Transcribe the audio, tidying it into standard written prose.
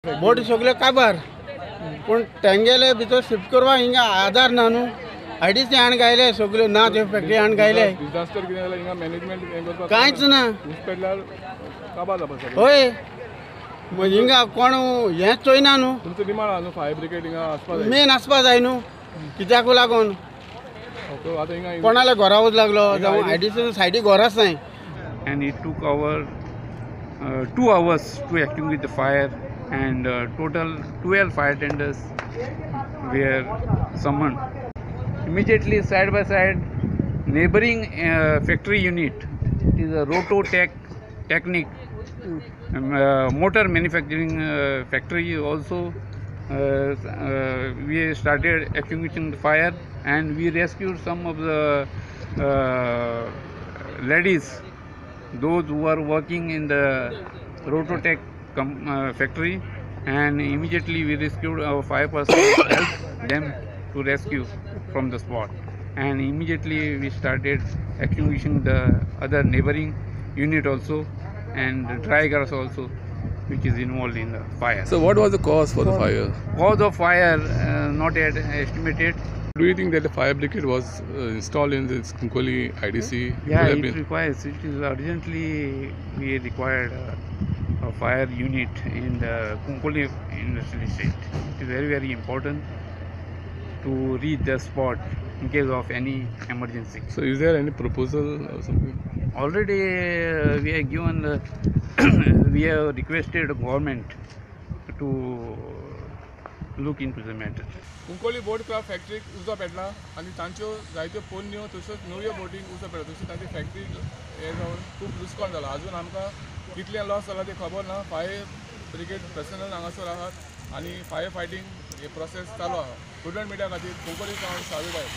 Boat सगळे काबार पण तेंगेले भितर शिफ्ट करवा हिंगा आधार ना न्हू अडीच हाण गायले सगळे ना ते फॅक्टरी हाण गायले डिजास्टर कितें जाल्यार हिंगा मॅनेजमेंट कांयच ना पेटल्यार काबार जावपा सगळें होय मग हिंगा कोण हेंच चोयना न्हू तुमचो डिमांड आहा न्हू फायर ब्रिगेड हिंगा आसपा जाय मेन आसपा जाय न्हू कित्याक लागून आतां हिंगा कोणाला घरा वच लागलो जावं आयडीसी सायडी घराच नाही. And it took our 2 hours to extinguish the fire, and total 12 fire tenders were summoned. Immediately side by side, neighboring factory unit, it is a Rototech Technic motor manufacturing factory also. We started extinguishing the fire, and we rescued some of the ladies, those who are working in the Rototech factory, and immediately we rescued our 5 persons, helped them to rescue from the spot, and immediately we started extinguishing the other neighboring unit also, and the dry gas also, which is involved in the fire. So what was the cause for the fire? Cause of fire not yet estimated. Do you think that the fire brigade was installed in this Kunkoli IDC? Yeah, it requires, it is urgently we required a fire unit in the Kunkoli industrial estate. It is very, very important to reach the spot in case of any emergency. So is there any proposal or something? Already we have given, we have requested government to look into the matter. कुंकोली boat craft फॅक्टरीक उजो पेटला आनी तांच्यो जायत्यो पोरण्यो तश्योच नव्यो बोटींक उजो पेटला तशी तांची फॅक्टरी हे जावन खूब लुसकाण जाला. अजून आमकां कितलें लॉस जाला तें खबर ना. फायर ब्रिगेड पर्सनल हांगासर आहात आनी फायर फायटींग हे प्रोसेस चालू आहा. प्रुडंट मिडिया खातीर कुंकोली सावन साविदाय.